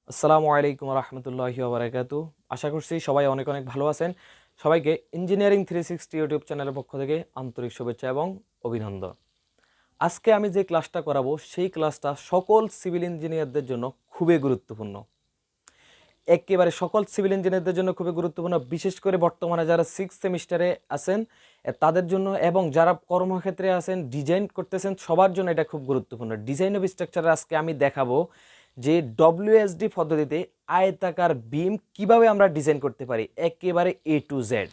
আসসালামু আলাইকুম রহমতুল্লাহি ওবরাকাতু। আশা করছি সবাই অনেক অনেক ভালো আছেন। সবাইকে ইঞ্জিনিয়ারিং 360 ইউটিউব চ্যানেলের পক্ষ থেকে আন্তরিক শুভেচ্ছা এবং অভিনন্দন। আজকে আমি যে ক্লাসটা করাবো সেই ক্লাসটা সকল সিভিল ইঞ্জিনিয়ারদের জন্য খুবই গুরুত্বপূর্ণ। একেবারে সকল সিভিল ইঞ্জিনিয়ারদের জন্য খুবই গুরুত্বপূর্ণ, বিশেষ করে বর্তমানে যারা 6 সেমিস্টারে আছেন তাদের জন্য, এবং যারা কর্মক্ষেত্রে আছেন ডিজাইন করতেছেন সবার জন্য এটা খুব গুরুত্বপূর্ণ। ডিজাইন অফ স্ট্রাকচারে আজকে আমি দেখাবো যে ডব্লিউএসডি পদ্ধতিতে আয়তাকার বিম কিভাবে আমরা ডিজাইন করতে পারি, একেবারে এ টু জেড।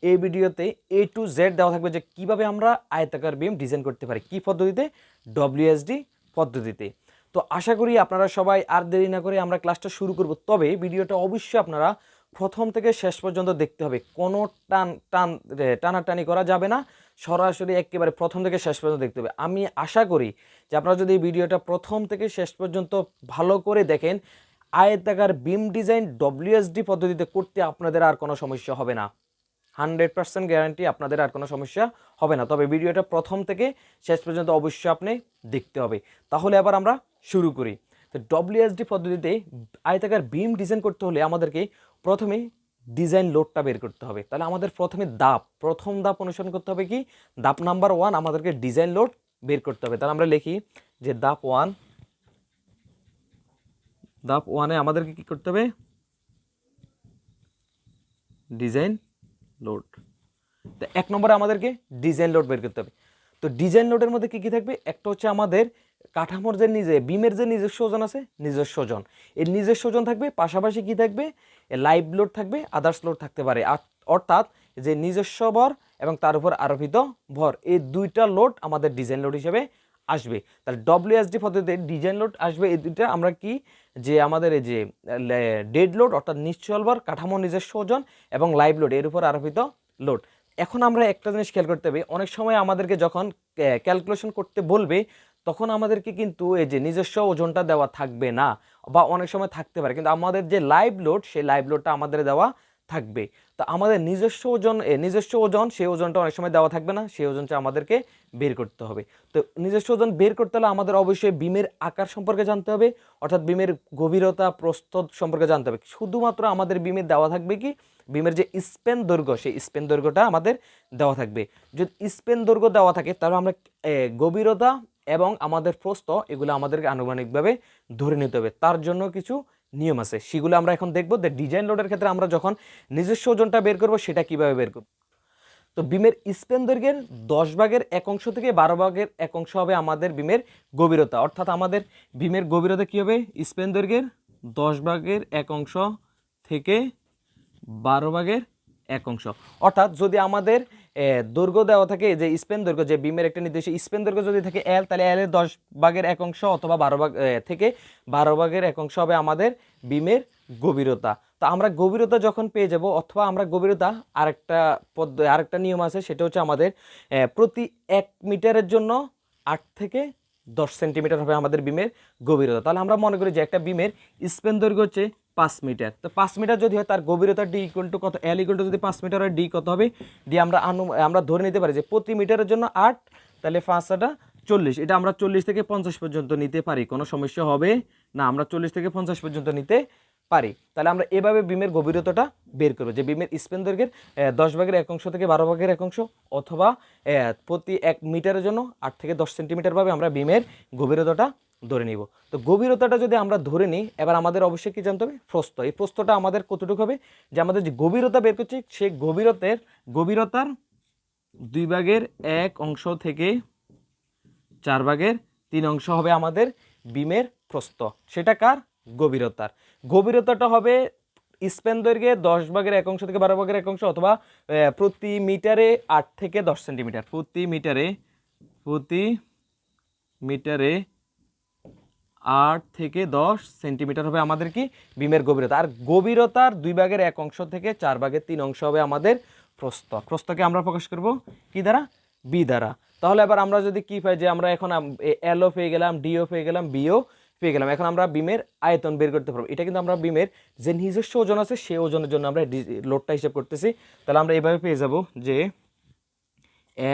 এই ভিডিওতে এ টু জেড দেওয়া থাকবে যে কিভাবে আমরা আয়তাকার বিম ডিজাইন করতে পারি, কি পদ্ধতিতে, ডব্লিউএসডি পদ্ধতিতে। তো আশা করি আপনারা সবাই আর দেরি না করে আমরা ক্লাসটা শুরু করব। তবে ভিডিওটা অবশ্যই আপনারা প্রথম থেকে শেষ পর্যন্ত দেখতে হবে, কোনো টানাটানি করা যাবে না, সরাসরি একেবারে প্রথম থেকে শেষ পর্যন্ত দেখতে হবে। আমি আশা করি যে আপনারা যদি এই ভিডিওটা প্রথম থেকে শেষ পর্যন্ত ভালো করে দেখেন, আয়তাকার বিম ডিজাইন ডব্লিউএসডি পদ্ধতিতে করতে আপনাদের আর কোনো সমস্যা হবে না। 100% গ্যারান্টি আপনাদের আর কোনো সমস্যা হবে না। তবে ভিডিওটা প্রথম থেকে শেষ পর্যন্ত অবশ্যই আপনি দেখতে হবে। তাহলে আবার আমরা শুরু করি। তো ডব্লিউএসডি পদ্ধতিতে আয়তাকার বিম ডিজাইন করতে হলে আমাদেরকে প্রথমে ডিজাইন লোডটা বের করতে হবে। তাহলে আমাদের প্রথমে প্রথম ধাপ অনুসরণ করতে হবে কি, ধাপ নাম্বার 1 আমাদেরকে ডিজাইন লোড বের করতে হবে। তাহলে আমরা লিখি যে ধাপ 1 এ আমাদেরকে কি করতে হবে, ডিজাইন লোড। তো 1 নম্বরে আমাদেরকে ডিজাইন লোড বের করতে হবে। তো ডিজাইন লোডের মধ্যে কি কি থাকবে, একটা হচ্ছে আমাদের কাঠামোর যে বিমের যে নিজস্ব ওজন আছে, নিজস্ব ওজন, এই নিজস্ব ওজন থাকবে, পাশাপাশি কি থাকবে, লাইভ লোড থাকবে, আদার্স লোড থাকতে পারে। অর্থাৎ যে নিজস্ব ভর এবং তার উপর আরোপিত ভর, এই দুইটা লোড আমাদের ডিজাইন লোড হিসেবে আসবে। তাহলে ডব্লিউএসডি পদ্ধতিতে ডিজাইন লোড আসবে এই দুইটা। আমরা কি, যে আমাদের এই যে ডেড লোড অর্থাৎ নিশ্চল ভর, কাঠামোর নিজস্ব ওজন এবং লাইভ লোড এর উপর আরোপিত লোড। এখন আমরা একটা জিনিস খেয়াল করতে হবে, অনেক সময় আমাদেরকে যখন ক্যালকুলেশন করতে বলবে তখন আমাদেরকে কিন্তু এই যে নিজস্ব ওজনটা দেওয়া থাকবে না, বা অনেক সময় থাকতে পারে, কিন্তু আমাদের যে লাইভ লোড সেই লাইভ লোডটা আমাদের দেওয়া থাকবে। তো আমাদের নিজস্ব ওজন সেই ওজনটা অনেক সময় দেওয়া থাকবে না, সেই ওজনটা আমাদেরকে বের করতে হবে। তো নিজস্ব ওজন বের করতে হলে আমাদের অবশ্যই বিমের আকার সম্পর্কে জানতে হবে, অর্থাৎ বিমের গভীরতা প্রস্থ সম্পর্কে জানতে হবে। শুধুমাত্র আমাদের বিমের দেওয়া থাকবে কি, বিমের যে স্প্যান দৈর্ঘ্য, সেই স্প্যান দৈর্ঘ্যটা আমাদের দেওয়া থাকবে। যদি স্প্যান দৈর্ঘ্য দেওয়া থাকে তাহলে আমরা গভীরতা এবং আমাদের প্রস্থ এগুলো আমাদেরকে আনুমানিকভাবে ধরে নিতে হবে। তার জন্য কিছু নিয়ম আছে, সেগুলো আমরা এখন দেখব। যে ডিজাইন লোডের ক্ষেত্রে আমরা যখন নিজস্ব ওজনটা বের করব সেটা কিভাবে বের করব। তো বিমের স্প্যান দৈর্ঘ্যের 10/1 থেকে 12/1 হবে আমাদের বিমের গভীরতা। অর্থাৎ আমাদের বিমের গভীরতা কি হবে, স্প্যান দৈর্ঘ্যের 10/1 থেকে 12/1। অর্থাৎ যদি আমাদের দৈর্ঘ্য দেওয়া থাকে, যে স্প্যান দৈর্ঘ্য, যে বিমের একটা নির্দিষ্ট স্প্যান দৈর্ঘ্য যদি থাকে এল, তাহলে এল এর 10/1 অথবা 12/1 হবে আমাদের বিমের গভীরতা। তো আমরা গভীরতা যখন পেয়ে যাব, অথবা আমরা গভীরতা আরেকটা নিয়ম আছে, সেটা হচ্ছে আমাদের প্রতি 1 মিটারের জন্য 8 থেকে 10 সেন্টিমিটার হবে আমাদের বিমের গভীরতা। তাহলে আমরা মনে করি যে একটা বিমের স্প্যান দৈর্ঘ্য হচ্ছে 5 মিটার। তো 5 মিটার যদি হয়, তার গভীরতা ডি ইকুয়াল টু কত, এল ইকুয়াল টু যদি 5 মিটার হয়, ডি কত হবে, ডি আমরা ধরে নিতে পারি যে প্রতি মিটারের জন্য 8, তাহলে 5 40। এটা আমরা 40 থেকে 50 পর্যন্ত নিতে পারি, কোনো সমস্যা হবে না, আমরা 40 থেকে 50 পর্যন্ত নিতে পারি। তাহলে আমরা এভাবে বিমের গভীরতাটা বের করবো, যে বিমের স্প্যান দৈর্ঘ্যের 10/1 থেকে 12/1, অথবা প্রতি 1 মিটারের জন্য 8 থেকে 10 সেন্টিমিটার ভাবে আমরা বিমের গভীরতাটা ধরে নিব। তো গভীরতাটা যদি আমরা ধরে নিই, এবার আমাদের অবশ্যই কি জানতে হবে, প্রস্থ। এই প্রস্থটা আমাদের কতটুকু হবে, যে আমাদের যে গভীরতা বের করছি সেই গভীরতার 2/1 থেকে 4/3 হবে আমাদের বিমের প্রস্থ। সেটা কার, গভীরতাটা হবে স্প্যান দৈর্ঘ্যে 10/1 থেকে 12/1, অথবা প্রতি মিটারে 8 থেকে 10 সেন্টিমিটার। প্রতি মিটারে 8 থেকে 10 সেন্টিমিটার হবে আমাদের কি, বিমের গভীরতা। আর গভীরতার 2/1 থেকে 4/3 হবে আমাদের প্রস্থকে আমরা প্রকাশ করব কি দ্বারা, বি দ্বারা। তাহলে এবার আমরা যদি কি পাই, যে আমরা এখন এলও পেয়ে গেলাম, ডিও পেয়ে গেলাম, বিও পেয়ে গেলাম, এখন আমরা বিমের আয়তন বের করতে পারবো। এটা কিন্তু আমরা বিমের যে নিজস্ব ওজন আছে সেই ওজনের জন্য আমরা লোডটা হিসাব করতেছি। তাহলে আমরা এভাবে পেয়ে যাব যে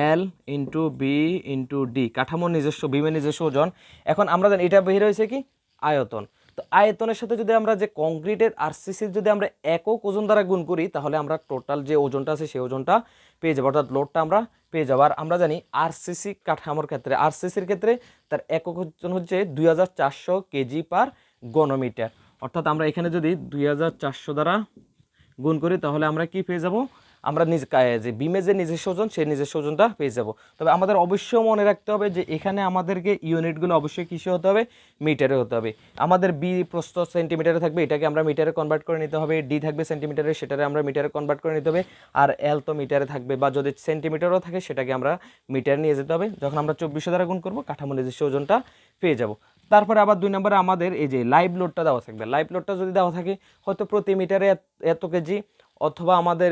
L into B into D, কাঠামোর নিজস্ব, বিমের নিজস্ব ওজন। এখন আমরা জানি এটা বের হয়েছে কি, আয়তন। তো আয়তনের সাথে যদি আমরা যে কংক্রিটের আরসিসির যদি আমরা একক ওজন দ্বারা গুণ করি তাহলে আমরা টোটাল যে ওজনটা আছে সেই ওজনটা পেয়ে যাবো, অর্থাৎ লোডটা আমরা পেয়ে যাবো। আর আমরা জানি আরসিসি কাঠামোর ক্ষেত্রে, আরসিসির ক্ষেত্রে তার একক ওজন হচ্ছে 2400 কেজি পার ঘনমিটার। অর্থাৎ আমরা এখানে যদি 2400 দ্বারা গুণ করি তাহলে আমরা কি পেয়ে যাব, আমরা যে বিমের যে নিজস্ব ওজন সেই নিজস্ব ওজনটা পেয়ে যাব। তবে আমাদের অবশ্যই মনে রাখতে হবে যে এখানে আমাদেরকে ইউনিটগুলো অবশ্যই কিসে হতে হবে, মিটারে হতে হবে। আমাদের বি প্রস্থ সেন্টিমিটারে থাকবে, এটাকে আমরা মিটারে কনভার্ট করে নিতে হবে। ডি থাকবে সেন্টিমিটারে, সেটারে আমরা মিটারে কনভার্ট করে নিতে হবে। আর এল তো মিটারে থাকবে, বা যদি সেন্টিমিটারও থাকে সেটাকে আমরা মিটারে নিয়ে যেতে হবে। যখন আমরা 2400 দ্বারা গুণ করবো কাঠামো নিজস্ব ওজনটা পেয়ে যাব। তারপরে আবার 2 নম্বরে আমাদের এই যে লাইভ লোডটা দেওয়া থাকবে। লাইভ লোডটা যদি দেওয়া থাকে হয়তো প্রতি মিটারে এত কেজি অথবা আমাদের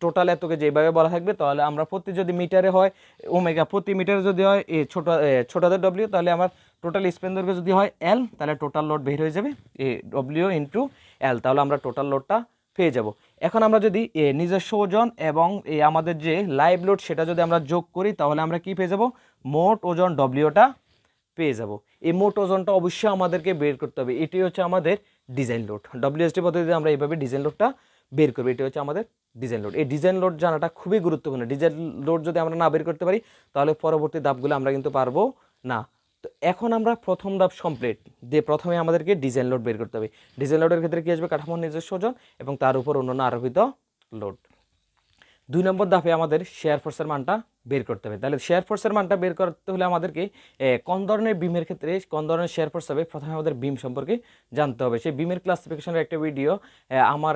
টোটাল এত কেজি এইভাবে বলা থাকবে, তাহলে আমরা প্রতি যদি মিটারে হয় ওমেগা, প্রতি মিটারে যদি হয় ছোটদের ডব্লিউ, তাহলে আমার টোটাল স্প্যান দৈর্ঘ্য যদি হয় এল, তাহলে টোটাল লোড বের হয়ে যাবে ডব্লিউ ইন্টু এল, তাহলে আমরা টোটাল লোডটা পেয়ে যাব। এখন আমরা যদি নিজস্ব ওজন এবং আমাদের যে লাইভ লোড সেটা যদি আমরা যোগ করি তাহলে আমরা কি পেয়ে যাব, মোট ওজন ডব্লিউটা পেয়ে যাব। এই মোট ওজনটা অবশ্যই আমাদেরকে বের করতে হবে। এটি হচ্ছে আমাদের ডিজাইন লোড। ডব্লিউএসটি পদ্ধতিতে আমরা এইভাবে ডিজাইন লোডটা বের করবো। এটি হচ্ছে আমাদের ডিজাইন লোড। এই ডিজাইন লোড জানাটা খুবই গুরুত্বপূর্ণ। ডিজাইন লোড যদি আমরা না বের করতে পারি তাহলে পরবর্তী ধাপগুলো আমরা কিন্তু পারবো না। তো এখন আমরা প্রথম ধাপ কমপ্লিট দিয়ে প্রথমে আমাদেরকে ডিজাইন লোড বের করতে হবে। ডিজাইন লোডের ক্ষেত্রে কী আসবে, কাঠামোর নিজস্ব ওজন এবং তার উপর অন্যান্য আরোপিত লোড। 2 নম্বর ধাপে আমাদের শেয়ার ফোর্সের মানটা বের করতে হবে। তাহলে শেয়ার ফোর্সের মানটা বের করতে হলে আমাদেরকে কোন ধরনের বিমের ক্ষেত্রে কোন ধরনের শেয়ার ফোর্স হবে প্রথমে আমাদের বিম সম্পর্কে জানতে হবে। সেই বিমের ক্লাসিফিকেশনের একটা ভিডিও আমার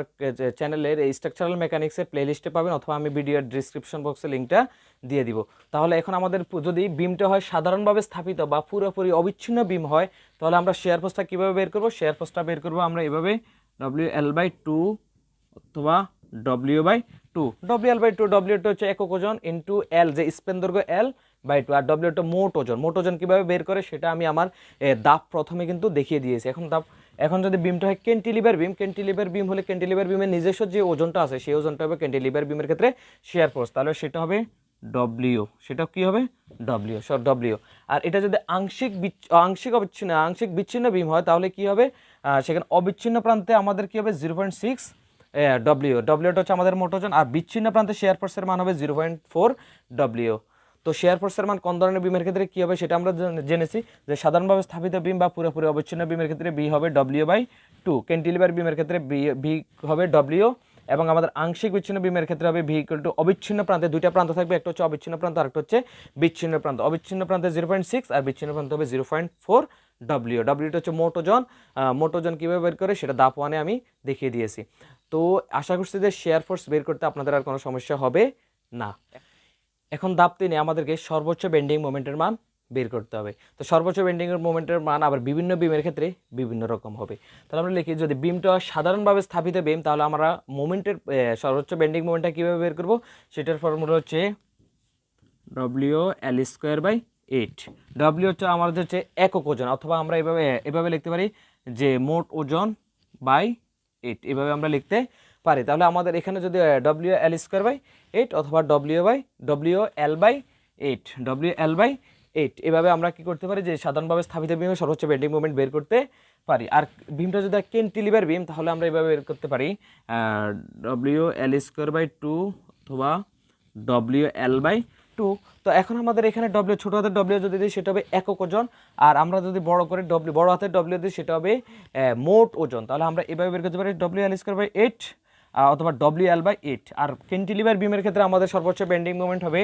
চ্যানেলের স্ট্রাকচারাল মেকানিক্সের প্লেলিস্টে পাবেন, অথবা আমি ভিডিওর ডিসক্রিপশন বক্সে লিঙ্কটা দিয়ে দিব। তাহলে এখন আমাদের যদি বিমটা হয় সাধারণভাবে স্থাপিত বা পুরোপুরি অবিচ্ছিন্ন বিম হয় তাহলে আমরা শেয়ার ফোর্সটা কীভাবে বের করব, শেয়ার ফোর্সটা বের করব আমরা এভাবে WL/2 অথবা W/2। WL/2, W2 হচ্ছে একক ওজন ইন্টু এল যে স্প্যান দৈর্ঘ্য L/2, আর W2 মোট ওজন। মোট ওজন কীভাবে বের করে সেটা আমি আমার ধাপ প্রথমে কিন্তু দেখিয়ে দিয়েছি। এখন যদি বিমটা হয় ক্যান্টিলিভার বিম, ক্যান্টিলিভার বিম হলে ক্যান্টিলিভার বিমের নিজস্ব যে ওজনটা আছে সেই ওজনটা হবে ক্যান্টিলিভার বিমের ক্ষেত্রে শেয়ার ফোর্স, তাহলে সেটা হবে W। সেটা কি হবে W। আর এটা যদি আংশিক বিচ্ছিন্ন বিম হয় তাহলে কি হবে, সেখানে অবিচ্ছিন্ন প্রান্তে আমাদের কি হবে 0.6 ডব্লিউটা হচ্ছে আমাদের মোট ওজন, আর বিচ্ছিন্ন প্রান্তে শেয়ার ফোর্সের মান হবে 0.4 ডব্লিউ। তো শেয়ার ফোর্সের মান কোন ধরনের বিমের ক্ষেত্রে কী হবে সেটা আমরা জেনেছি যে সাধারণভাবে স্থাপিত বিম বা পুরোপুরি অবিচ্ছিন্ন বিমের ক্ষেত্রে বি হবে W/2, ক্যান্টিলিভার বিমের ক্ষেত্রে বি হবে W, এবং আমাদের আংশিক বিচ্ছিন্ন বিমের ক্ষেত্রে হবে ভি ইকুয়াল টু অবিচ্ছিন্ন প্রান্তে দুইটা প্রান্ত থাকবে, একটা হচ্ছে অবিচ্ছিন্ন প্রান্ত আর একটা হচ্ছে বিচ্ছিন্ন প্রান্ত। অবিচ্ছিন্ন প্রান্তে 0.6 আর বিচ্ছিন্ন প্রান্ত হবে 0.4 ডব্লিউটা হচ্ছে মোট ওজন। মোট ওজন কীভাবে বের করে সেটা ধাপ 1-এ আমি দেখিয়ে দিয়েছি। তো আশা করছি যে শেয়ার ফোর্স বের করতে আপনাদের আর কোনো সমস্যা হবে না। এখন ধাপ 3-এ আমাদেরকে সর্বোচ্চ বেন্ডিং মোমেন্টের মান বের করতে হবে। তো সর্বোচ্চ বেন্ডিংয়ের মোমেন্টের মান আবার বিভিন্ন বিমের ক্ষেত্রে বিভিন্ন রকম হবে। তাহলে আমরা লিখি যদি বিমটা সাধারণভাবে স্থাপিত বিম তাহলে আমরা মোমেন্টের সর্বোচ্চ বেন্ডিং মোমেন্টটা কীভাবে বের করব সেটার ফর্মুলা হচ্ছে WL²/8। W হচ্ছে আমাদের হচ্ছে একক ওজন, অথবা আমরা এভাবে লিখতে পারি যে মোট ওজন বাই 8, এভাবে আমরা লিখতে পারি। তাহলে আমাদের এখানে যদি WL²/8 অথবা WL/8 এভাবে আমরা কি করতে পারি যে সাধারণভাবে স্থাপিত বিমে সর্বোচ্চ বেন্ডিং মোমেন্ট বের করতে পারি। আর বিমটা যদি ক্যান্টিলিভার বিম তাহলে আমরা এভাবে বের করতে পারি WL²/2 অথবা WL/2। তো এখন আমাদের এখানে ডব্লিউ ছোটো হাতের ডব্লিউ যদি দিই সেটা হবে একক ওজন, আর আমরা যদি বড় করে বড় হাতের ডব্লিউ দিই সেটা হবে মোট ওজন। তাহলে আমরা এভাবে বের করতে পারি WL²/8 অথবা WL/8। আর ক্যান্টিলিভার বিমের ক্ষেত্রে আমাদের সর্বোচ্চ বেন্ডিং মোমেন্ট হবে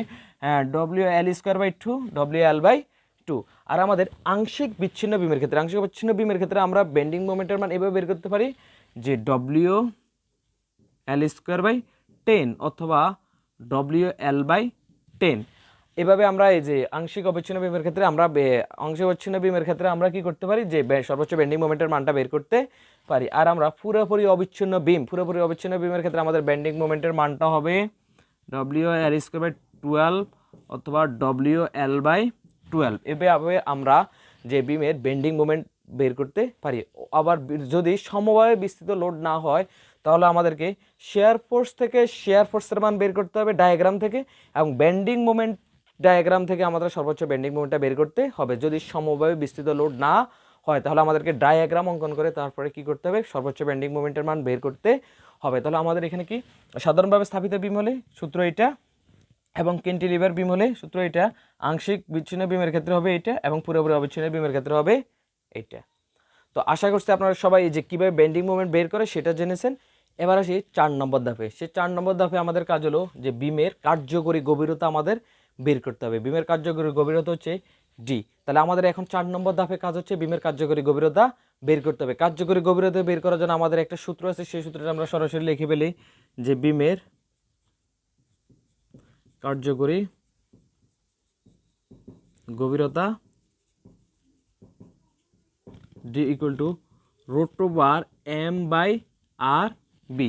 WL²/2 WL/2। আর আমাদের আংশিক বিচ্ছিন্ন বিমের ক্ষেত্রে আমরা বেন্ডিং মোমেন্টের মান এভাবে বের করতে পারি যে WL²/10 অথবা WL/10। এভাবে আমরা এই যে আংশিক অবিচ্ছিন্ন বিমের ক্ষেত্রে আমরা কি করতে পারি যে সর্বোচ্চ বেন্ডিং মোমেন্টের মানটা বের করতে পারি। আর আমরা পুরোপুরি অবিচ্ছিন্ন বিমের ক্ষেত্রে আমাদের বেন্ডিং মোমেন্টের মানটা হবে WL²/12 অথবা WL/12। এভাবে আমরা যে বিমের বেন্ডিং মোমেন্ট বের করতে পারি। আবার যদি সমভাবে বিস্তৃত লোড না হয় তাহলে আমাদেরকে শেয়ার ফোর্সের মান বের করতে হবে ডায়াগ্রাম থেকে, এবং বেন্ডিং মোমেন্ট ডায়াগ্রাম থেকে আমাদের সর্বোচ্চ বেন্ডিং মোমেন্টটা বের করতে হবে যদি সমভাবে বিস্তৃত লোড না হয় তাহলে আমাদেরকে ডায়াগ্রাম অঙ্কন করে তারপরে কি করতে হবে, সর্বোচ্চ বেন্ডিং মোমেন্টের মান বের করতে হবে। তাহলে আমাদের এখানে কি সাধারণভাবে স্থাপিত বিম হলে সূত্র এটা, এবং ক্যান্টিলিভার বিম হলে সূত্র এটা, আংশিক বিচ্ছিন্ন বিমের ক্ষেত্রে হবে এটা, এবং পুরোপুরি অবিচ্ছিন্ন বিমের ক্ষেত্রে হবে এটা। তো আশা করছি আপনারা সবাই যে কীভাবে বেন্ডিং মোমেন্ট বের করে সেটা জেনেছেন। এবার আসি 4 নম্বর ধাপে। সেই 4 নম্বর ধাপে আমাদের কাজ হলো যে বিমের কার্যকরী গভীরতা আমাদের বের করতে হবে। বিমের কার্যকরী গভীরতা হচ্ছে ডি। তাহলে আমাদের এখন 4 নম্বর ধাপে কাজ হচ্ছে বিমের কার্যকরী গভীরতা বের করতে হবে। কার্যকরী গভীরতা বের করার জন্য আমাদের একটা সূত্র আছে, সেই সূত্রটা আমরা সরাসরি লিখে ফেলি যে বিমের কার্যকরী গভীরতা ডি ইকুয়াল টু √m/r/b।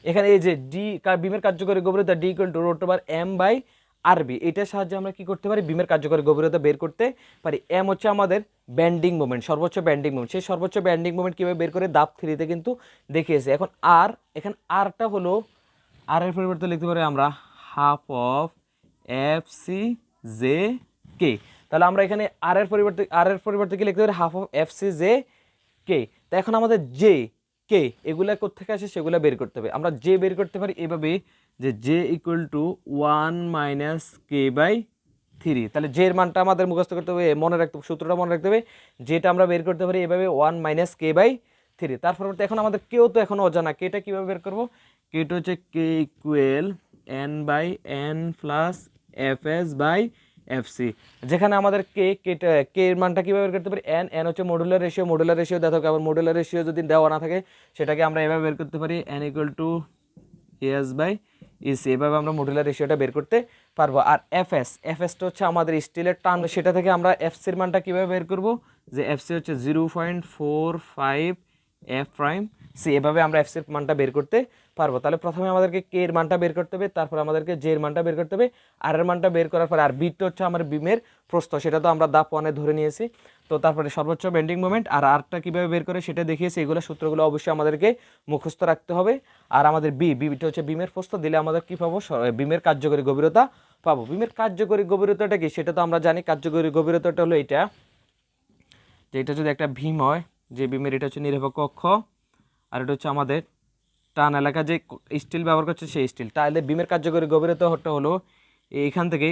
এখানে এই যে ডি বিমের কার্যকরী গভীরতা ডি ইকুয়াল টু √m/r/b, এটার সাহায্যে আমরা কি করতে পারি, বিমের কার্যকরী গভীরতা বের করতে পারি। এম হচ্ছে আমাদের ব্যান্ডিং মোমেন্ট, সর্বোচ্চ ব্যান্ডিং মোমেন্ট। সেই সর্বোচ্চ ব্যান্ডিং মোমেন্ট কীভাবে বের করে ধাপ 3-তে কিন্তু দেখিয়েছে। এখন আর, এখানে আরটা হলো, আর এর পরিবর্তে লিখতে পারি আমরা হাফ অফ FCJ_K। তাহলে আমরা এখানে আর এর পরিবর্তে কি লিখতে পারি, হাফ অফ FCJ_K। তো এখন আমাদের জে কে এগুলা কোত্থেকে আসে সেগুলো বের করতে হবে। আমরা জে বের করতে পারি এভাবে যে জে ইকুয়াল টু 1 - K/3। তাহলে জে এর মানটা আমাদের মুখস্থ করতে হবে, মনে রাখতে হবে, সূত্রটা মনে রাখতে হবে। যেটা আমরা বের করতে পারি এভাবে 1 - K/3। তার পরবর্তী এখন আমাদের কেও তো এখন অজানা, কেটা কীভাবে বের করবো, কেটা হচ্ছে K equal N/N plus FS/FC। যেখানে আমাদের কে এর মানটা কীভাবে বের করতে পারি, এন হচ্ছে মডুলার রেশিও দেওয়া থাকে। আবার মডুলার রেশিও যদি দেওয়া না থাকে সেটাকে আমরা এভাবে বের করতে পারি N ইকুয়াল টু AS/EC। এভাবে আমরা মডুলার রেশিওটা বের করতে পারবো। আর এফএসটা হচ্ছে আমাদের স্টিলের টান, সেটা থেকে আমরা এফসির মানটা কীভাবে বের করবো, যে এফসি হচ্ছে 0.45 F'(C)। এভাবে আমরা এফসির মানটা বের করতে পারবো। তাহলে প্রথমে আমাদেরকে কে এর মানটা বের করতে হবে, তারপর আমাদেরকে জে এর মানটা বের করতে হবে, আর এর মানটা বের করার পর আর বিটা হচ্ছে আমার বিমের প্রস্থ, সেটা তো আমরা ধাপ 1-এ ধরে নিয়েছি। তো তারপরে সর্বোচ্চ বেন্ডিং মোমেন্ট আর আরটা কীভাবে বের করে সেটা দেখিয়েছি। এগুলো সূত্রগুলো অবশ্যই আমাদেরকে মুখস্থ রাখতে হবে। আর আমাদের বিটা হচ্ছে বিমের প্রস্থ, দিলে আমাদের কী পাবো, বিমের কার্যকরী গভীরতা পাবো। বিমের কার্যকরী গভীরতাটা কি সেটা তো আমরা জানি। কার্যকরী গভীরতাটা হলো এটা, যে এটা যদি একটা ভীম হয়, যে বিমের এটা হচ্ছে নিরপেক্ষ অক্ষ, আর এটা হচ্ছে আমাদের টান এলাকা যে স্টিল ব্যবহার করছে সেই স্টিল। তাহলে বিমের কার্যকরী গভীরতাটা হলো এইখান থেকে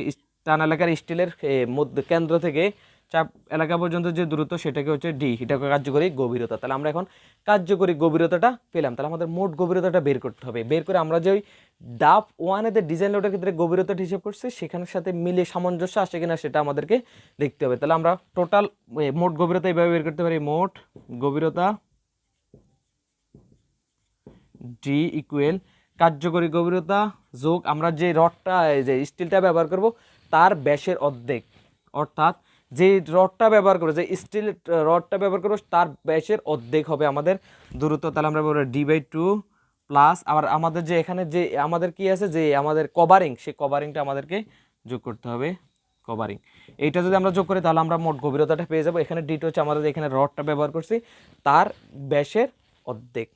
টান এলাকার স্টিলের মধ্য কেন্দ্র থেকে চাপ এলাকা পর্যন্ত যে দূরত্ব সেটাকে হচ্ছে ডি, এটা কার্যকরী গভীরতা। তাহলে আমরা এখন কার্যকরী গভীরতাটা পেলাম। তাহলে আমাদের মোট গভীরতাটা বের করতে হবে। বের করে আমরা যে ওই ধাপ 1-এ ডিজাইন লোডের ক্ষেত্রে গভীরতাটা হিসাব করছি সেখানের সাথে মিলে সামঞ্জস্য আসে কিনা সেটা আমাদেরকে দেখতে হবে। তাহলে আমরা টোটাল মোট গভীরতা এইভাবে বের করতে পারি, মোট গভীরতা ডি ইকুয়াল কার্যকরী গভীরতা যোগ আমরা যে রডটা, যে স্টিলটা ব্যবহার করব তার ব্যাসের অর্ধেক, অর্থাৎ যে রডটা ব্যবহার করবো, যে স্টিল রডটা ব্যবহার করবো তার ব্যাসের অর্ধেক হবে আমাদের দূরত্ব। তাহলে আমরা বলবো D/2 প্লাস আবার আমাদের যে এখানে যে আমাদের কি আছে, যে আমাদের কভারিং, সেই কভারিংটা আমাদেরকে যোগ করতে হবে, কভারিং। এইটা যদি আমরা যোগ করি তাহলে আমরা মোট গভীরতাটা পেয়ে যাবো। এখানে ডিটা হচ্ছে আমাদের এখানে রডটা ব্যবহার করছি তার ব্যাসের অর্ধেক।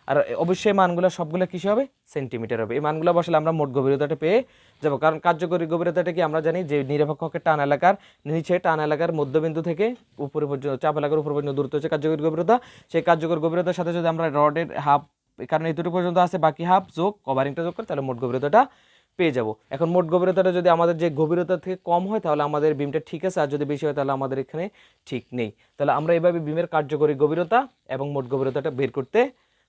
আর অবশ্যই মানগুলো সবগুলো কী হবে, সেন্টিমিটার হবে। এই মানগুলো বসালে আমরা মোট গভীরতাটা পেয়ে যাব। কারণ কার্যকরী গভীরতাটা কি আমরা জানি, যে নিরপেক্ষ অক্ষের টান এলাকার নিচে টান এলাকার মধ্যবিন্দু থেকে উপরে পর্যন্ত, চাপ এলাকার উপর পর্যন্ত দূরত্ব হচ্ছে কার্যকরী গভীরতা। সেই কার্যকরী গভীরতার সাথে যদি আমরা রডের হাফ, কারণ এতটুকু পর্যন্ত আছে, বাকি হাফ যোগ কভারিংটা যোগ করে তাহলে মোট গভীরতাটা পেয়ে যাব। এখন মোট গভীরতাটা যদি আমাদের যে গভীরতা থেকে কম হয় তাহলে আমাদের বিমটা ঠিক আছে, আর যদি বেশি হয় তাহলে আমাদের এখানে ঠিক নেই। তাহলে আমরা এইভাবে বিমের কার্যকরী গভীরতা এবং মোট গভীরতাটা বের করতে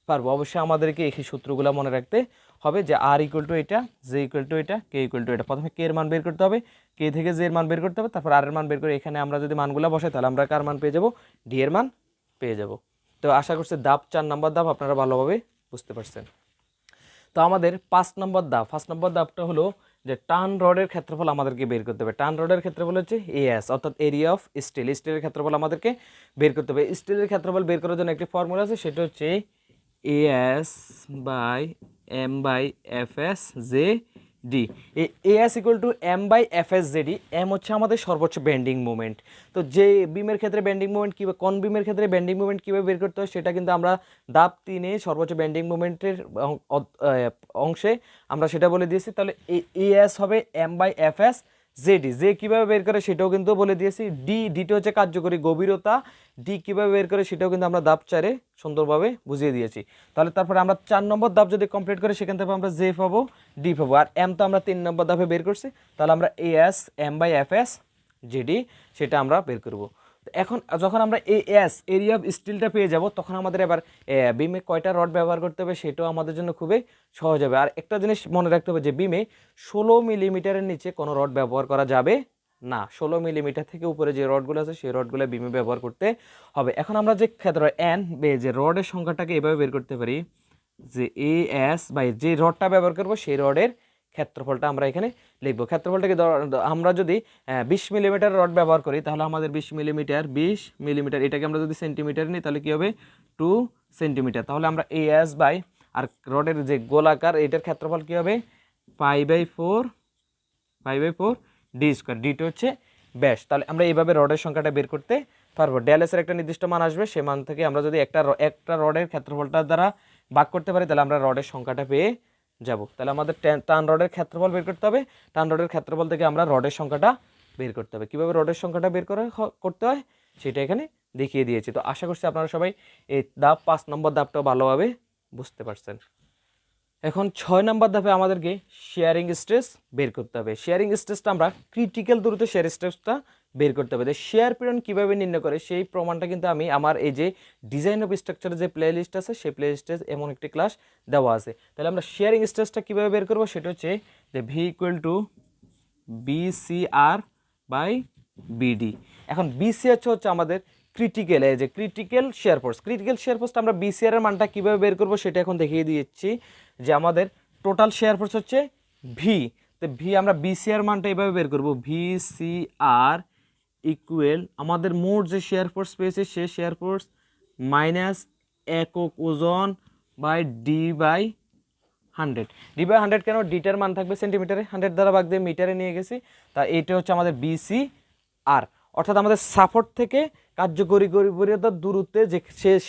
পারবো। অবশ্যই আমাদেরকে এই সূত্রগুলো মনে রাখতে হবে, যে আর ইকুয়াল টু এটা, জে ইকুয়াল টু এটা, কে ইকুয়াল টু এটা। প্রথমে কে এর মান বের করতে হবে, কে থেকে জে এর মান বের করতে হবে, তারপর আর এর মান বের করে এখানে আমরা যদি মানগুলো বসাই তাহলে আমরা কার মান পেয়ে যাব, ডি এর মান পেয়ে যাব। তো আশা করছি ধাপ 4 নম্বর ধাপ আপনারা ভালোভাবে বুঝতে পারছেন। তো আমাদের 5 নম্বর ধাপটা হলো যে টান রডের ক্ষেত্রফল আমাদেরকে বের করতে হবে। টান রডের ক্ষেত্রফল হচ্ছে এএস, অর্থাৎ এরিয়া অফ স্টিলের ক্ষেত্রফল আমাদেরকে বের করতে হবে। স্টিলের ক্ষেত্রফল বের করার জন্য একটি ফর্মুলা আছে, সেটা হচ্ছে AS/M/FS/JD। AS equal to M/FS/JD। M হচ্ছে আমাদের সর্বোচ্চ বেন্ডিং মোমেন্ট। তো যে বিমের ক্ষেত্রে বেন্ডিং মোমেন্ট কীভাবে, কোন বিমের ক্ষেত্রে বেন্ডিং মোমেন্ট কীভাবে বের করতে হয় সেটা কিন্তু আমরা ধাপ 3-এ সর্বোচ্চ বেন্ডিং মোমেন্টের অংশে আমরা সেটা বলে দিয়েছি। তাহলে AS হবে M/FS জেডি, জে কীভাবে বের করে সেটাও কিন্তু বলে দিয়েছি। ডিটা হচ্ছে কার্যকরী গভীরতা, ডি কীভাবে বের করে সেটাও কিন্তু আমরা ধাপ 4-এ সুন্দরভাবে বুঝিয়ে দিয়েছি। তাহলে তারপরে আমরা 4 নম্বর ধাপ যদি কমপ্লিট করি সেখান থেকে আমরা জে পাবো, ডি পাবো, আর এম তো আমরা 3 নম্বর ধাপে বের করছি। তাহলে আমরা S M by F S G D সেটা আমরা বের করব। এখন যখন আমরা এস এরিয়া অফ স্টিলটা পেয়ে যাব, তখন আমাদের এবার বিমে কয়টা রড ব্যবহার করতে হবে সেটাও আমাদের জন্য খুবই সহজ হবে। আর একটা জিনিস মনে রাখতে হবে যে বিমে 16 মিলিমিটারের নিচে কোনো রড ব্যবহার করা যাবে না। 16 মিলিমিটার থেকে উপরে যে রডগুলো আছে সেই রডগুলো বিমে ব্যবহার করতে হবে। এখন আমরা যে ক্ষেত্র এন যে রডের সংখ্যাটাকে এভাবে বের করতে পারি যে এ এস বাই যে রডটা ব্যবহার করবো সেই রডের ক্ষেত্রফলটা আমরা এখানে লিখবো। ক্ষেত্রফলটাকে আমরা যদি 20 মিলিমিটার রড ব্যবহার করি তাহলে আমাদের 20 মিলিমিটার এটাকে আমরা যদি সেন্টিমিটার নিই তাহলে কী হবে 2 সেন্টিমিটার। তাহলে আমরা এ এস বাই আর রডের যে গোলাকার এটার ক্ষেত্রফল কী হবে pi by four d square, ডিটা হচ্ছে ব্যাস। তাহলে আমরা এইভাবে রডের সংখ্যাটা বের করতে পারবো। ড্যালেসের একটা নির্দিষ্ট মান আসবে, সে মান থেকে আমরা যদি একটা রডের ক্ষেত্রফলটার দ্বারা ভাগ করতে পারি তাহলে আমরা রডের সংখ্যাটা পেয়ে যাব। তাহলে আমাদের টান রডের ক্ষেত্রফল বের করতে হবে, টান রডের ক্ষেত্রফল থেকে আমরা রডের সংখ্যাটা বের করতে হবে। কীভাবে রডের সংখ্যাটা বের করতে হয় সেটা এখানে দেখিয়ে দিয়েছি। তো আশা করছি আপনারা সবাই এই 5 নম্বর ধাপটাও ভালোভাবে বুঝতে পারছেন। এখন 6 নম্বর ধাপে আমাদেরকে শেয়ারিং স্ট্রেস বের করতে হবে। শেয়ারিং স্ট্রেসটা আমরা ক্রিটিক্যাল দূরত্বে শেয়ার স্ট্রেসটা বের করতে হবে। শেয়ার পীড়ন কীভাবে নির্ণয় করে সেই প্রমাণটা কিন্তু আমি আমার এই যে ডিজাইন অফ স্ট্রাকচারের যে প্লে লিস্ট আছে সেই প্লে লিস্টে এমন একটি ক্লাস দেওয়া আছে। তাহলে আমরা শেয়ারিং স্ট্রেসটা কীভাবে বের করবো সেটা হচ্ছে যে v equal to BCR by BD। এখন BC হচ্ছে আমাদের ক্রিটিক্যাল, এই যে critical shear force. Critical shear ফোর্সটা আমরা BCR এর মানটা কীভাবে বের করবো সেটা এখন দেখিয়ে দিচ্ছি। যে আমাদের টোটাল শেয়ার ফোর্স হচ্ছে ভি, তো ভি আমরা BCR মানটা এভাবে বের করবো VCR ইকুয়াল আমাদের মোট যে শেয়ার ফোর্স পেয়েছে সে শেয়ার ফোর্স মাইনাস একক ওজন by D by 100। D by 100 কেন, ডিটার মান থাকবে সেন্টিমিটারে, 100 দ্বারা ভাগ দিয়ে মিটারে নিয়ে গেছি। তা এইটা হচ্ছে আমাদের BCR, অর্থাৎ আমাদের সাপোর্ট থেকে কার্যকরী গভীরতার দূরত্বে যে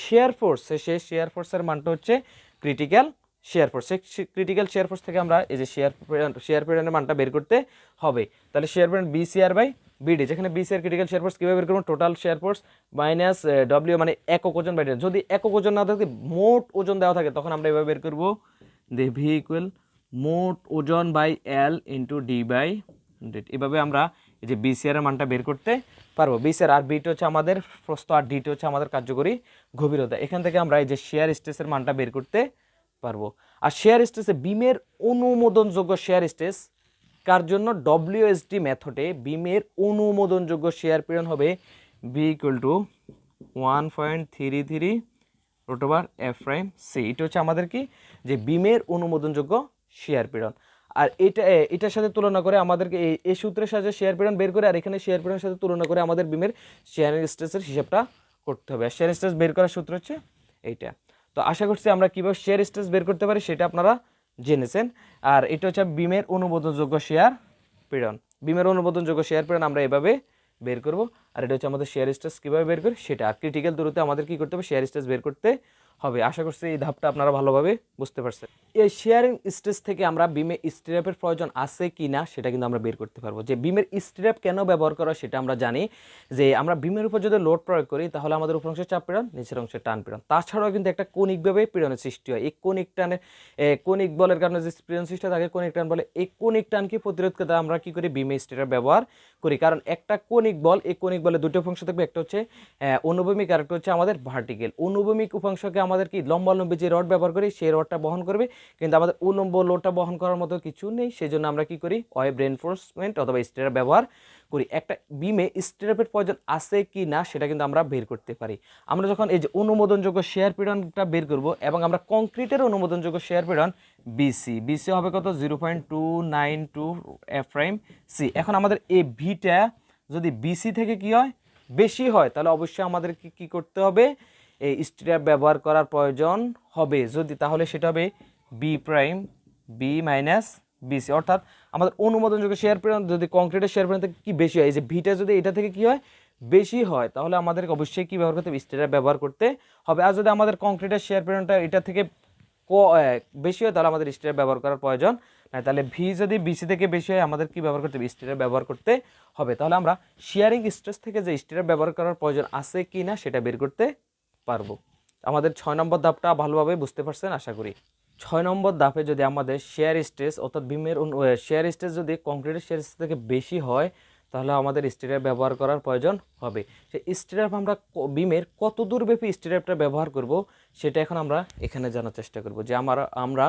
শেয়ার ফোর্স, সে শেয়ার ফোর্সের মানটা হচ্ছে critical shear force. Critical shear force থেকে আমরা এই যে শেয়ার পীড়নের মানটা বের করতে হবে। তাহলে শেয়ার পীড়ন BCR বাই BD, যেখানে BCR ক্রিটিক্যাল শেয়ার ফোর্স কীভাবে বের করবো, total share force minus W মানে একক ওজন বাই ডি। যদি একক ওজন না থাকে মোট ওজন দেওয়া থাকে তখন আমরা এভাবে বের করবো যে ভি ইকুয়াল মোট ওজন by L into D by 100। এভাবে আমরা এই যে BCR এর মানটা বের করতে পারবো। BCR আর বিটা হচ্ছে আমাদের প্রস্থ আর ডিটা হচ্ছে আমাদের কার্যকরী গভীরতা। এখান থেকে আমরা এই যে শেয়ার স্ট্রেসের মানটা বের করতে পারবো। আর শেয়ার স্ট্রেসে বিমের অনুমোদনযোগ্য শেয়ার স্ট্রেস কার জন্য, WSD মেথডে বিমের অনুমোদনযোগ্য শেয়ার পীড়ন হবে B equal to 1.33 root over F prime C. এটা হচ্ছে আমাদের কি যে বিমের অনুমোদনযোগ্য শেয়ার পীড়ন। আর এটার সাথে তুলনা করে আমাদেরকে এই সূত্রের সাথে শেয়ার পীড়ন বের করে আর এখানে শেয়ার পীড়নের সাথে তুলনা করে আমাদের বিমের শেয়ারিং স্ট্রেসের হিসাবটা করতে হবে। আর শেয়ার স্ট্রেস বের করার সূত্র হচ্ছে এইটা। তো আশা করছি আমরা কীভাবে শেয়ার স্ট্রেস বের করতে পারি সেটা আপনারা জেনেছেন। আর এটা হচ্ছে বিমের অনুমোদনযোগ্য শেয়ার পীড়ন। বিমের অনুমোদনযোগ্য শেয়ার পীড়ন আমরা এভাবে বের করব। আর এটা হচ্ছে আমাদের শেয়ার স্ট্রেস কীভাবে বের করি সেটা। আর ক্রিটিক্যাল দূরত্বে আমাদের কী করতে হবে, শেয়ার স্ট্রেস বের করতে হবে। আশা করছি এই ধাপটা আপনারা ভালোভাবে বুঝতে পারছেন। এই শেয়ারিং স্ট্রেস থেকে আমরা বিমে স্টিরাপের প্রয়োজন আছে কি না সেটা কিন্তু আমরা বের করতে পারবো। যে বিমের স্টিরাপ কেন ব্যবহার করা সেটা আমরা জানি। যে আমরা বিমের উপর যদি লোড প্রয়োগ করি তাহলে আমাদের উপর অংশের চাপ পীড়ন, নিচের অংশের টান পীড়ন। তাছাড়াও কিন্তু একটা কণিকভাবে পীড়নের সৃষ্টি হয়। এই কণিক বলের কারণে যে পীড়ন সৃষ্টি থাকে কণিক টান বলে। এই কণিক টানকে প্রতিরোধ করতে আমরা কি করি, বিমে স্টিরাপ ব্যবহার করি। কারণ একটা কণিক বল, এই কণিক বলে দুটো অংশ থাকবে, একটা হচ্ছে অনুভূমিক আর একটা হচ্ছে আমাদের ভার্টিক্যাল। অনুভূমিক উপাংশকে আমাদের কি লম্বালম্বী যে রড ব্যবহার করি সেই রডটা বহন করবে, কিন্তু আমাদের উলম্ব লোডটা বহন করার মতো কিছু নেই। সেই জন্য আমরা কি করি, ওয়েব রেইনফোর্সমেন্ট অথবা স্টিরাপ ব্যবহার করি। একটা বিমে স্টিরাপের প্রয়োজন আছে কি না সেটা কিন্তু আমরা বের করতে পারি। আমরা যখন এই যে অনুমোদনযোগ্য শেয়ার পীড়নটা বের করব এবং আমরা কংক্রিটের অনুমোদনযোগ্য শেয়ার পীড়ন বিসি হবে কত 0.292 এফ প্রাইম সি। এখন আমাদের এই ভিটা যদি বিসি থেকে কি হয়, বেশি হয়, তাহলে অবশ্যই আমাদেরকে কি করতে হবে, এই স্টিরাপ ব্যবহার করার প্রয়োজন হবে। যদি তাহলে সেটা হবে B prime B minus B C. অর্থাৎ আমাদের অনুমোদনযোগ্য শেয়ার পীড়ন যদি কংক্রিটের শেয়ার পীড়ন থেকে কি বেশি হয়, এই যে ভিটা যদি এটা থেকে কি হয় বেশি হয় তাহলে আমাদেরকে অবশ্যই কি ব্যবহার করতে হবে, স্টিরাপ ব্যবহার করতে হবে। আর যদি আমাদের কংক্রিটের শেয়ার পীড়নটা এটা থেকে বেশি হয় তাহলে আমাদের স্টিরাপ ব্যবহার করার প্রয়োজন না, তাহলে ভি যদি বিসি থেকে বেশি হয় আমাদের কি ব্যবহার করতে হবে, স্টিরার ব্যবহার করতে হবে। তাহলে আমরা শিয়ারিং স্ট্রেস থেকে যে স্টিরার ব্যবহার করার প্রয়োজন আছে কি না সেটা বের করতে পারবো। আমাদের 6 নম্বর ধাপটা ভালোভাবে বুঝতে পারছেন আশা করি। 6 নম্বর ধাপে যদি আমাদের শেয়ার স্ট্রেস অর্থাৎ বিমের শেয়ার স্ট্রেস যদি কংক্রিটের শেয়ার স্ট্রেস থেকে বেশি হয় তাহলে আমাদের স্টিরার ব্যবহার করার প্রয়োজন হবে। সেই স্টিরার আমরা বিমের কত দূরব্যাপী স্টিরারটা ব্যবহার করব সেটা এখন আমরা এখানে জানার চেষ্টা করব, যে আমরা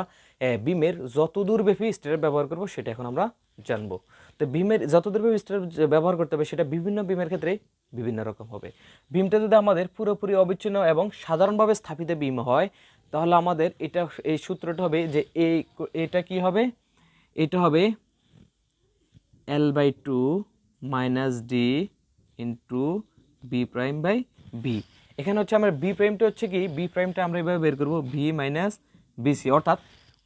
বিমের যত দূরব্যাপী স্টিরার ব্যবহার করব সেটা এখন আমরা জানবো। তো বিমের যত দূরব্যাপী স্টিরার ব্যবহার করতে হবে সেটা বিভিন্ন বিমের ক্ষেত্রে বিভিন্ন রকম হবে। বিমটা যদি আমাদের পুরোপুরি অবিচ্ছিন্ন এবং সাধারণভাবে স্থাপিত বিম হয় তাহলে আমাদের এই সূত্রটা হবে যে এটা কি হবে, এটা হবে L/2 minus D into B prime by B. এখানে হচ্ছে আমার বি প্রাইমটা হচ্ছে কি, বি প্রাইমটা আমরা এভাবে বের করবো ভি মাইনাস বিসি, অর্থাৎ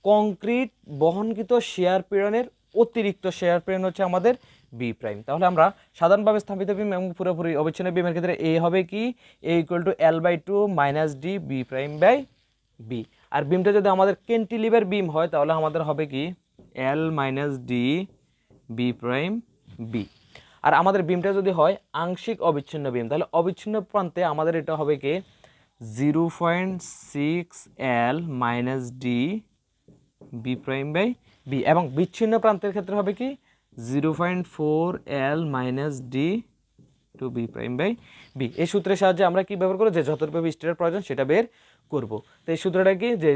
কংক্রিট বহনকৃত শেয়ার পীড়নের অতিরিক্ত শেয়ার পীড়ন হচ্ছে আমাদের বি প্রাইম। তাহলে আমরা সাধারণভাবে স্থাপিত বিম এবং পুরোপুরি অবিচ্ছিন্ন বিমের ক্ষেত্রে এ হবে কি, a equal to L/2 minus D B prime by b. আর বিমটা যদি আমাদের ক্যান্টিলিভার বিম হয় তাহলে আমাদের হবে কি L minus D B prime b. আর আমাদের বিমটা যদি হয় আংশিক অবিচ্ছিন্ন বিম তাহলে অবিচ্ছিন্ন প্রান্তে আমাদের এটা হবে কি 0.6 L minus D B prime by B, এবং বিচ্ছিন্ন প্রান্তের ক্ষেত্রে হবে কি 0.4 L minus D to B prime by B. এই সূত্রের সাহায্যে আমরা কি ব্যবহার করব, যে যতটুকু স্টিরার প্রয়োজন সেটা বের করব। তো এই সূত্রটা কি, যে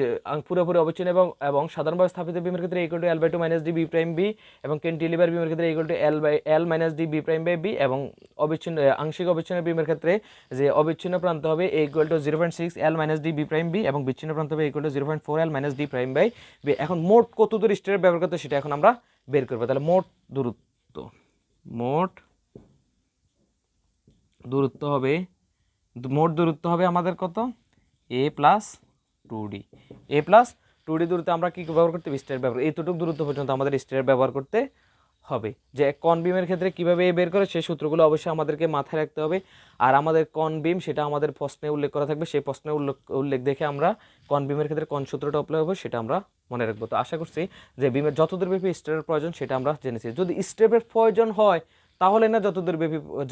পুরোপুরি অবিচ্ছিন্ন এবং সাধারণভাবে স্থাপিত বিমের ক্ষেত্রে equal to L/2 minus D B prime B, এবং ক্যান্টিলিভার বিমের ক্ষেত্রে equal to L minus D B prime by B, এবং আংশিক অবিচ্ছিন্ন বিমের ক্ষেত্রে যে অবিচ্ছিন্ন প্রান্ত হবে equal to 0.6 L minus D B prime B, এবং বিচ্ছিন্ন প্রান্ত হবে equal to 0.4 L minus D prime by B. এখন মোট কত দূর স্টিরার ব্যবহার করতে সেটা এখন আমরা বের করবো। তাহলে মোট দূরত্ব হবে আমাদের কত, a plus 2d। a plus 2d দূরত্বে আমরা কি ব্যবহার করতে হবে, স্টিরার ব্যবহার, এইটুকু দূরত্ব পর্যন্ত আমাদের স্টিরার ব্যবহার করতে হবে। যে কন বিমের ক্ষেত্রে কিভাবে বের করে সেই সূত্রগুলো অবশ্যই আমাদেরকে মাথায় রাখতে হবে। আর আমাদের কন বিম সেটা আমাদের প্রশ্নে উল্লেখ করা থাকবে, সেই প্রশ্নে উল্লেখ দেখে আমরা কন বিমের ক্ষেত্রে কোন সূত্রটা অ্যাপ্লাই হবে সেটা আমরা মনে রাখবো। তো আশা করছি যে বিমের যত দূরব্যাপী স্টিরার প্রয়োজন সেটা আমরা জেনেছি। যদি স্টিরারের প্রয়োজন হয় তাহলে না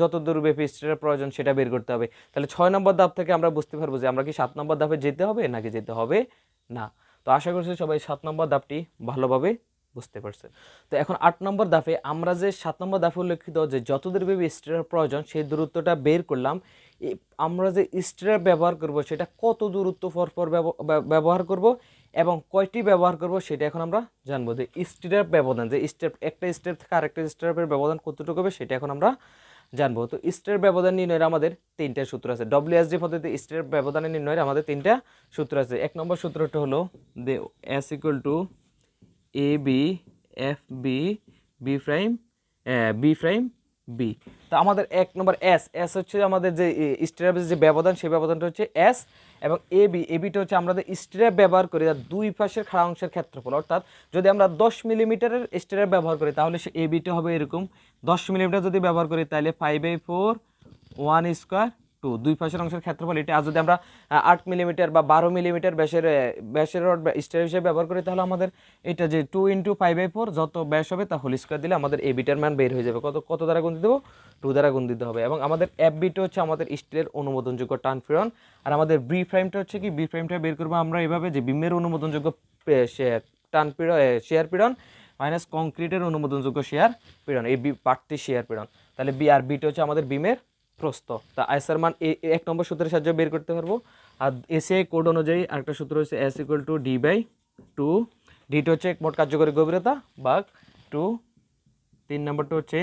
যত দূরব্যাপী স্টিরার প্রয়োজন সেটা বের করতে হবে। তাহলে 6 নম্বর ধাপ থেকে আমরা বুঝতে পারবো যে আমরা কি 7 নম্বর ধাপে যেতে হবে নাকি যেতে হবে না। তো আশা করছি সবাই 7 নম্বর ধাপটি ভালোভাবে বুঝতে পারছে। তো এখন 8 নম্বর ধাপে আমরা যে 7 নম্বর ধাপে উল্লেখিত যে যত দূরব্যাপী স্টিরার প্রয়োজন সেই দূরত্বটা বের করলাম। আমরা যে স্টিরার ব্যবহার করব সেটা কত দূরত্ব পরপর ব্যবহার করব এবং কয়টি ব্যবহার করব সেটা এখন আমরা জানবো। যে স্টিরার ব্যবধান, যে একটা স্টেপ থেকে আরেকটা স্টিরারের ব্যবধান কতটুকু হবে সেটা এখন আমরা জানবো। তো স্টিরার ব্যবধান নির্ণয়ের আমাদের 3টা সূত্র আছে। WSD পদ্ধতিতে স্টিরার ব্যবধানের নির্ণয়ের আমাদের 3টা সূত্র আছে। 1 নম্বর সূত্রটা হলো যে S equal to AB FB B prime B। তো আমাদের 1 নম্বর S হচ্ছে আমাদের যে স্টিরার যে ব্যবধান, সেই ব্যবধানটা হচ্ছে S, এবং ABটা হচ্ছে আমরা স্টিরার ব্যবহার করি দুই পাশের খাড়া অংশের ক্ষেত্রফল। অর্থাৎ যদি আমরা 10 মিলিমিটারের স্টিরার ব্যবহার করি তাহলে সে ABটা হবে এরকম, 10 মিলিমিটার যদি ব্যবহার করি তাহলে 5/4 1 স্কোয়ার 2, দুই পাশের অংশের ক্ষেত্রফল এটা। আর যদি আমরা 8 মিলিমিটার বা 12 মিলিমিটার ব্যাসের রড স্টিরার হিসেবে ব্যবহার করি তাহলে আমাদের এটা যে 2 × 5/4 যত ব্যাস হবে তা হোল স্কোয়ার দিলে আমাদের এবিটার মান বের হয়ে যাবে। কত দ্বারা গুণ দিতে দেবো, 2 দ্বারা গুণ দিতে হবে। এবং আমাদের FBটা হচ্ছে আমাদের স্টিলের অনুমোদনযোগ্য টান পীড়ন। আর আমাদের বি প্রাইমটা হচ্ছে কি, বি প্রাইমটা বের করবো আমরা এভাবে যে বিমের অনুমোদনযোগ্য টান পীড়ন শেয়ার পীড়ন মাইনাস কংক্রিটের অনুমোদনযোগ্য শেয়ার পীড়ন, এই পার্টটি শেয়ার পীড়ন। তাহলে বি আর বিটা হচ্ছে আমাদের বিমের প্রস্থ। তা আইসার মান 1 নম্বর সূত্রের সাহায্যে বের করতে পারবো। আর এসিআই কোড অনুযায়ী আরেকটা সূত্র হচ্ছে S ইকুয়াল টু D/2। ডিটা হচ্ছে মোট কার্যকরী গভীরতা ভাগ 2। 3 নম্বরটা হচ্ছে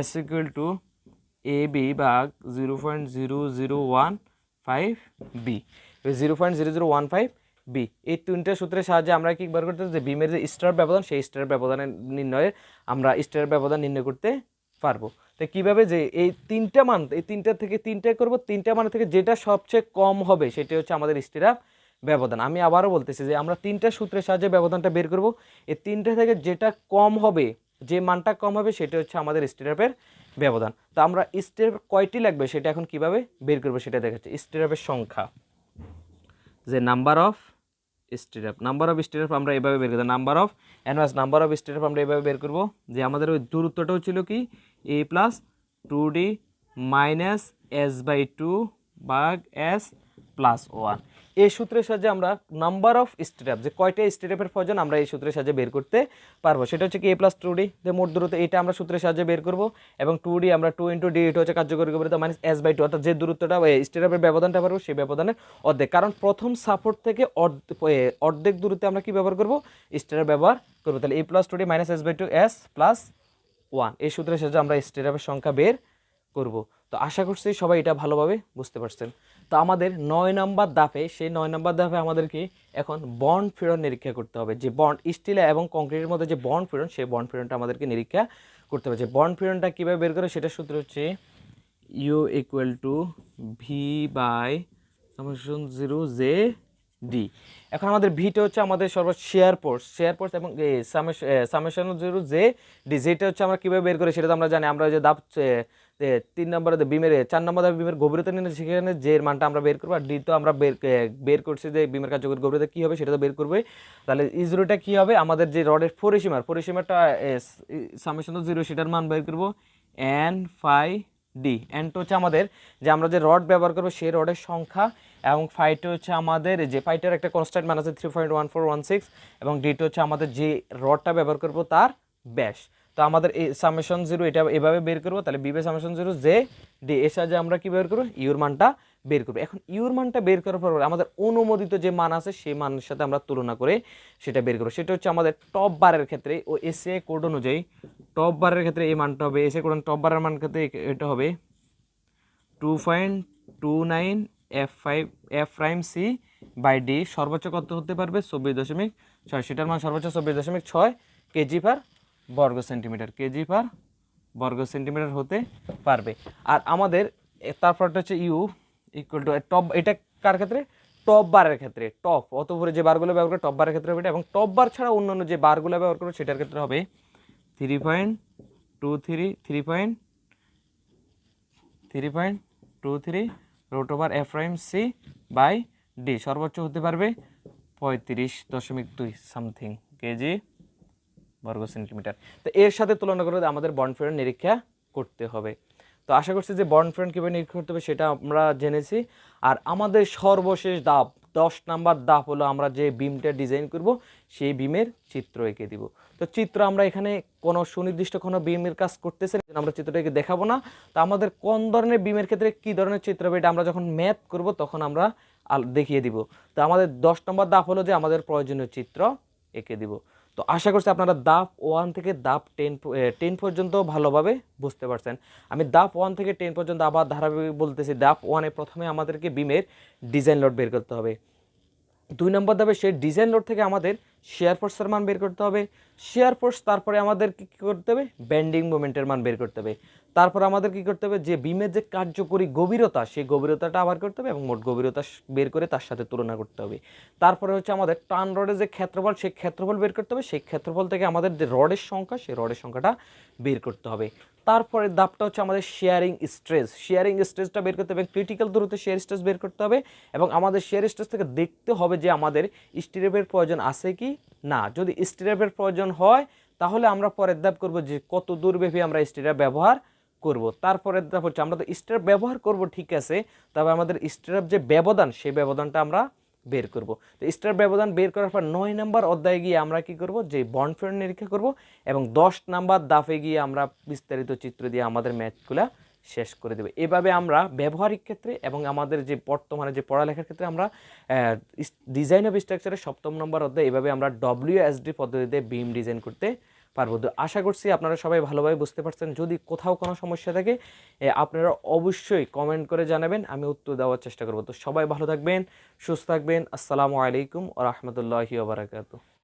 S ইকুয়াল টু AB ভাগ 0.0015B, 0.0015B। এই 3টা সূত্রের সাহায্যে আমরা কি বের করতে, যে বিমের যে স্টিরার ব্যবধান সেই স্টিরার ব্যবধানের নির্ণয়ে আমরা স্টিরার ব্যবধান নির্ণয় করতে পারবো। তো কীভাবে, যে এই 3টা মান, এই 3টা থেকে 3টা করবো, 3টা মান থেকে যেটা সবচেয়ে কম হবে সেটা হচ্ছে আমাদের স্টিরার ব্যবধান। আমি আবারও বলতেছি যে আমরা 3টা সূত্রের সাহায্যে ব্যবধানটা বের করব। এই 3টা থেকে যেটা কম হবে, যে মানটা কম হবে সেটা হচ্ছে আমাদের স্টিরাপের ব্যবধান। তো আমরা স্টিরাপ কয়টি লাগবে সেটা এখন কিভাবে বের করবো সেটা দেখাচ্ছি। স্টিরাপের সংখ্যা, যে number of step, number of step আমরা এভাবে বের করব, নাম্বার অফ এনওয়াস নাম্বার অফ স্টেপ আমরা এভাবে বের করব যে আমাদের ওই দূরত্বটাও ছিল কি a plus 2d minus s by 2 ভাগ s প্লাস 1। এই সূত্রের সাহায্যে আমরা নাম্বার অফ স্টেপ, যে কয়টা স্টেপের প্রয়োজন আমরা এই সূত্রের সাহায্যে বের করতে পারবো। সেটা হচ্ছে কি a প্লাস 2d, যে মোট দূরত্ব, এটা আমরা সূত্রের সাহায্যে বের করব। এবং 2d আমরা 2 × d, এটা হচ্ছে কার্যকরী গভীরতা মাইনাস s বাই 2, অর্থাৎ যে দূরত্বটা স্টেপের ব্যবধানটা পারবো সেই ব্যবধানের অর্ধেক, কারণ প্রথম সাপোর্ট থেকে অর্ধেক দূরত্বে আমরা কি ব্যবহার করব, স্টেপ ব্যবহার করবো। তাহলে a plus 2d minus s by 2 s plus 1, এই সূত্রের সাহায্যে আমরা স্টেপের সংখ্যা বের করব। তো আশা করছি সবাই এটা ভালোভাবে বুঝতে পারছেন। তো আমাদের 9 নম্বর ধাপে, সেই 9 নম্বর ধাপে আমাদেরকে এখন বন্ড ফিরন নিরীক্ষা করতে হবে। যে বন্ড স্টিল এবং কংক্রিটের মধ্যে যে বন্ড ফিরন, সেই বন্ড ফিরনটা আমাদেরকে নিরীক্ষা করতে হবে। যে বন্ড ফিরনটা কীভাবে বের করে, সেটা সূত্র হচ্ছে U equal to V by summation 0 J D. এখন আমাদের ভিটা হচ্ছে আমাদের সর্বোচ্চ শেয়ার ফোর্স এবং সামেশন 0 জে ডি, যেটা হচ্ছে আমরা কীভাবে বের করি সেটা তো আমরা জানি। আমরা যে ধাপ 3 নম্বরে বিমের 4 নম্বর ধাপে বিমের গভীরতা নিয়ে সেখানে যে মানটা আমরা বের করবো, আর ডি তো আমরা বের করছি যে বিমের কার্যকরী গভীরতা কী হবে সেটা তো বের করবোই। তাহলে ইজরোটা কী হবে, আমাদের যে রডের পরিসীমাটা সামেশন 0 সেটার মান বের করবো এন ফাই ডি। এনটা হচ্ছে আমাদের যে আমরা যে রড ব্যবহার করবো সেই রডের সংখ্যা, এবং ফাইটা হচ্ছে আমাদের যে ফাইটার একটা কনস্ট্যান্ট মান আছে 3.1416, এবং ডিটা হচ্ছে আমাদের যে রডটা ব্যবহার করবো তার ব্যাস। তো আমাদের এই সামেশন 0 এটা এভাবে বের করবো। তাহলে B by summation 0 J D এর সাহায্যে আমরা কি বের করবো, ইউর মানটা বের করবো। এখন ইউর মানটা বের করার পর আমাদের অনুমোদিত যে মান আছে সেই মানের সাথে আমরা তুলনা করে সেটা বের করবো। সেটা হচ্ছে আমাদের টপ বারের ক্ষেত্রে ও এসএ কোড অনুযায়ী টপ বারের ক্ষেত্রে এই মানটা হবে, এসএ কোড টপ বারের মান ক্ষেত্রে এটা হবে 2.29 F prime C by D. সর্বোচ্চ কত হতে পারবে, 24.6, সেটার মান সর্বোচ্চ 24.6 কেজি পার বর্গ সেন্টিমিটার হতে পারবে। আর আমাদের তারপরটা হচ্ছে ইউ ইকুয়াল টু টপ, এটা কার ক্ষেত্রে, টপ বারের ক্ষেত্রে, টপ অত উপরে যে বারগুলো ব্যবহার করে টপ বারের ক্ষেত্রে হবে এটা, এবং টপ বার ছাড়া অন্যান্য যে বারগুলো ব্যবহার করবে সেটার ক্ষেত্রে হবে 3.23 root over F prime C by D. সর্বোচ্চ হতে পারবে 35.2 সামথিং কেজি বর্গ সেন্টিমিটার। তো এর সাথে তুলনা করে আমাদের বন্ড ফিরন নিরীক্ষা করতে হবে। তো আশা করছি যে বন্ড ফিরন কীভাবে নিরীক্ষা করতে হবে সেটা আমরা জেনেছি। আর আমাদের সর্বশেষ ধাপ 10 নাম্বার ধাপ হলো আমরা যে বিমটা ডিজাইন করব সেই বিমের চিত্র এঁকে দিব। তো চিত্র আমরা এখানে কোনো সুনির্দিষ্ট কোনো বিমের কাজ করতেছি না, আমরা চিত্রটাকে দেখাবো না। তো আমাদের কোন ধরনের বিমের ক্ষেত্রে কী ধরনের চিত্র হবে এটা আমরা যখন ম্যাথ করব তখন আমরা দেখিয়ে দিব। তো আমাদের 10 নম্বর ধাপ হলো যে আমাদের প্রয়োজনীয় চিত্র এঁকে দিব। তো আশা করছি আপনারা ধাপ 1 থেকে ধাপ 10 পর্যন্ত ভালোভাবে বুঝতে পারছেন। আমি ধাপ 1 থেকে 10 পর্যন্ত আবার ধারাবাহিক বলতেছি। ধাপ 1-এ প্রথমে আমাদেরকে বিমের ডিজাইন লোড বের করতে হবে। 2 নম্বর ধাপে সেই ডিজাইন লোড থেকে আমাদের শেয়ার ফোর্সের মান বের করতে হবে। শেয়ার ফোর্স তারপরে আমাদের কী করতে হবে, বেন্ডিং মোমেন্টের মান বের করতে হবে। তারপর আমাদের কি করতে হবে, যে বিমের যে কার্যকরী গভীরতা সেই গভীরতাটা আবার করতে হবে এবং মোট গভীরতা বের করে তার সাথে তুলনা করতে হবে। তারপরে হচ্ছে আমাদের টান রডের যে ক্ষেত্রফল সেই ক্ষেত্রফল বের করতে হবে, সেই ক্ষেত্রফল থেকে আমাদের যে রডের সংখ্যা সেই রডের সংখ্যাটা বের করতে হবে। তারপরে ধাপটা হচ্ছে আমাদের শেয়ারিং স্ট্রেসটা বের করতে হবে, ক্রিটিক্যাল দূরত্বে শেয়ার স্ট্রেস বের করতে হবে এবং আমাদের শেয়ার স্ট্রেস থেকে দেখতে হবে যে আমাদের স্টিরেপের প্রয়োজন আছে কি না। যদি স্টিরেপের প্রয়োজন হয় তাহলে আমরা পরের ধাপ করব যে কত দূরব্যাপী আমরা স্টিরেপ ব্যবহার করব। তারপরের ধাপ হচ্ছে আমরা তো স্টিরেপ ব্যবহার করব ঠিক আছে, তবে আমাদের স্টিরেপ যে ব্যবধান সেই ব্যবধানটা আমরা বের করব। তো স্টিরেপ ব্যবধান বের করার পর 9 নম্বর অধ্যায়ে গিয়ে আমরা কি করব, যে বন্ড ফিরন নিরীক্ষা করব এবং 10 নম্বর ধাপে গিয়ে আমরা বিস্তারিত চিত্র দিয়ে আমাদের ম্যাথগুলা শেষ করে দেবে। এভাবে আমরা ব্যবহারিক ক্ষেত্রে এবং আমাদের যে বর্তমানে যে পড়ালেখার ক্ষেত্রে আমরা ডিজাইন অফ স্ট্রাকচারের 7 নম্বর অধ্যায় এভাবে আমরা WSD পদ্ধতিতে বিম ডিজাইন করতে পারবো। তো আশা করছি আপনারা সবাই ভালোভাবে বুঝতে পারছেন। যদি কোথাও কোনো সমস্যা থাকে আপনারা অবশ্যই কমেন্ট করে জানাবেন, আমি উত্তর দেওয়ার চেষ্টা করব। তো সবাই ভালো থাকবেন, সুস্থ থাকবেন। আসসালামু আলাইকুম ওয়া রাহমাতুল্লাহি ওয়া বারাকাতুহু।